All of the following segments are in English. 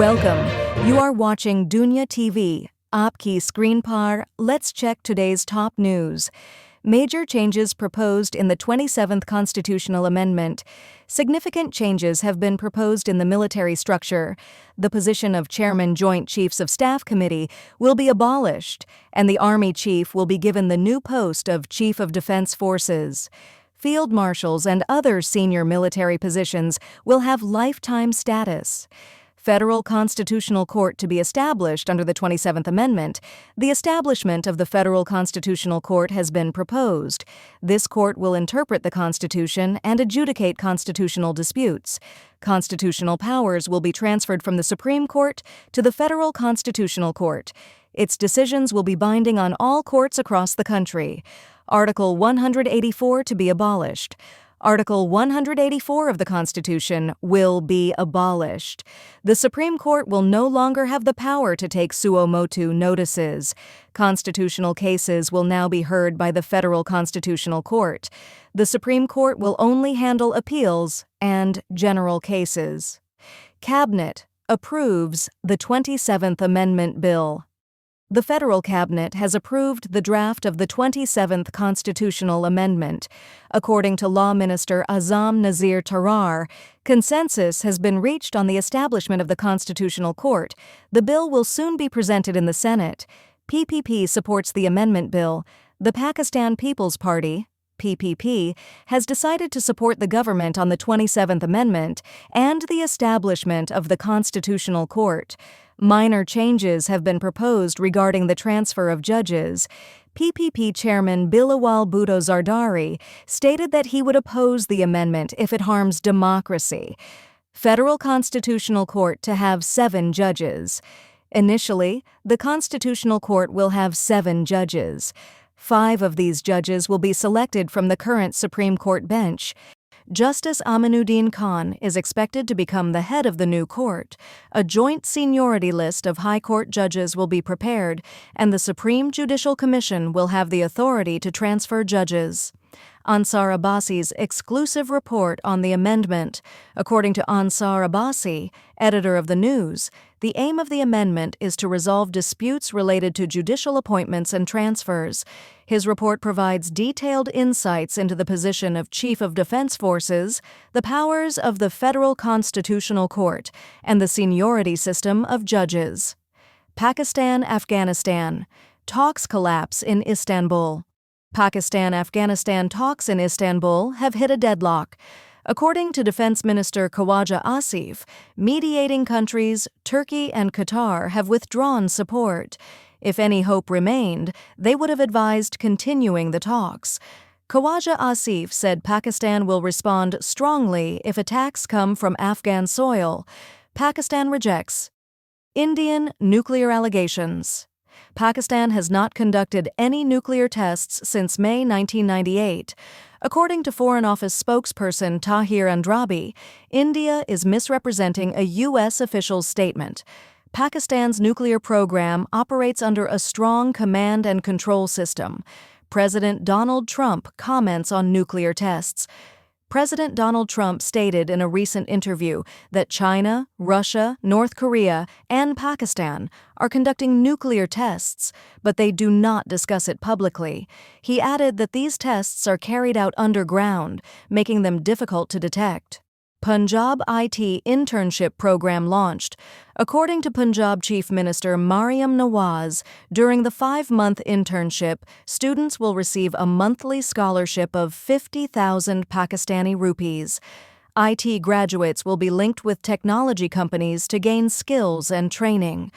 Welcome. You are watching Dunya TV. Aapki screen par. Let's check today's top news. Major changes proposed in the 27th Constitutional Amendment. Significant changes have been proposed in the military structure. The position of Chairman Joint Chiefs of Staff Committee will be abolished, and the Army Chief will be given the new post of Chief of Defense Forces. Field marshals and other senior military positions will have lifetime status. Federal Constitutional Court to be established under the 27th Amendment. The establishment of the Federal Constitutional Court has been proposed. This court will interpret the Constitution and adjudicate constitutional disputes. Constitutional powers will be transferred from the Supreme Court to the Federal Constitutional Court. Its decisions will be binding on all courts across the country. Article 184 to be abolished. Article 184 of the Constitution will be abolished. The Supreme Court will no longer have the power to take suo motu notices. Constitutional cases will now be heard by the Federal Constitutional Court. The Supreme Court will only handle appeals and general cases. Cabinet approves the 27th Amendment Bill. The Federal Cabinet has approved the draft of the 27th Constitutional Amendment. According to Law Minister Azam Nazir Tarar, consensus has been reached on the establishment of the Constitutional Court. The bill will soon be presented in the Senate. PPP supports the amendment bill. The Pakistan People's Party, PPP, has decided to support the government on the 27th Amendment and the establishment of the Constitutional Court. Minor changes have been proposed regarding the transfer of judges. PPP Chairman Bilawal Bhutto Zardari stated that he would oppose the amendment if it harms democracy. Federal Constitutional Court to have 7 judges. Initially, the Constitutional Court will have 7 judges. 5 of these judges will be selected from the current Supreme Court bench. Justice Aminuddin Khan is expected to become the head of the new court. A joint seniority list of high court judges will be prepared, and the Supreme Judicial Commission will have the authority to transfer judges. Ansar Abbasi's exclusive report on the amendment. According to Ansar Abbasi, editor of the News, the aim of the amendment is to resolve disputes related to judicial appointments and transfers. His report provides detailed insights into the position of Chief of Defense Forces, the powers of the Federal Constitutional Court, and the seniority system of judges. Pakistan-Afghanistan. Talks collapse in Istanbul. Pakistan-Afghanistan talks in Istanbul have hit a deadlock. According to Defense Minister Khawaja Asif, mediating countries, Turkey and Qatar, have withdrawn support. If any hope remained, they would have advised continuing the talks. Khawaja Asif said Pakistan will respond strongly if attacks come from Afghan soil. Pakistan rejects Indian nuclear allegations. Pakistan has not conducted any nuclear tests since May 1998. According to Foreign Office spokesperson Tahir Andrabi, India is misrepresenting a U.S. official's statement. Pakistan's nuclear program operates under a strong command and control system. President Donald Trump comments on nuclear tests. President Donald Trump stated in a recent interview that China, Russia, North Korea, and Pakistan are conducting nuclear tests, but they do not discuss it publicly. He added that these tests are carried out underground, making them difficult to detect. Punjab IT internship program launched. According to Punjab Chief Minister Mariam Nawaz, during the 5-month internship, students will receive a monthly scholarship of 50,000 Pakistani rupees. IT graduates will be linked with technology companies to gain skills and training.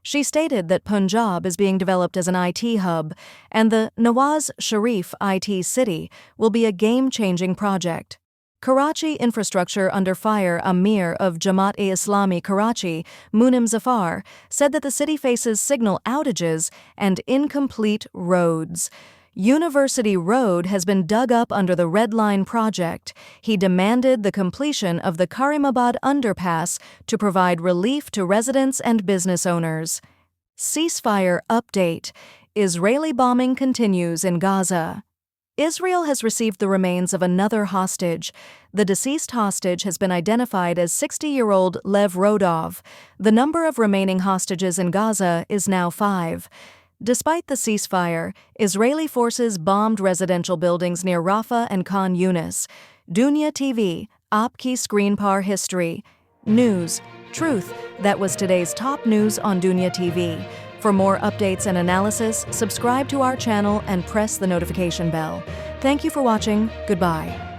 She stated that Punjab is being developed as an IT hub, and the Nawaz Sharif IT City will be a game-changing project. Karachi infrastructure under fire. Amir of Jamaat-e-Islami Karachi, Munim Zafar, said that the city faces signal outages and incomplete roads. University Road has been dug up under the Red Line project. He demanded the completion of the Karimabad underpass to provide relief to residents and business owners. Ceasefire update. Israeli bombing continues in Gaza. Israel has received the remains of another hostage. The deceased hostage has been identified as 60-year-old Lev Rodov. The number of remaining hostages in Gaza is now 5. Despite the ceasefire, Israeli forces bombed residential buildings near Rafah and Khan Yunis. Dunya TV, Aapki Screen Par History. News, truth, that was today's top news on Dunya TV. For more updates and analysis, subscribe to our channel and press the notification bell. Thank you for watching. Goodbye.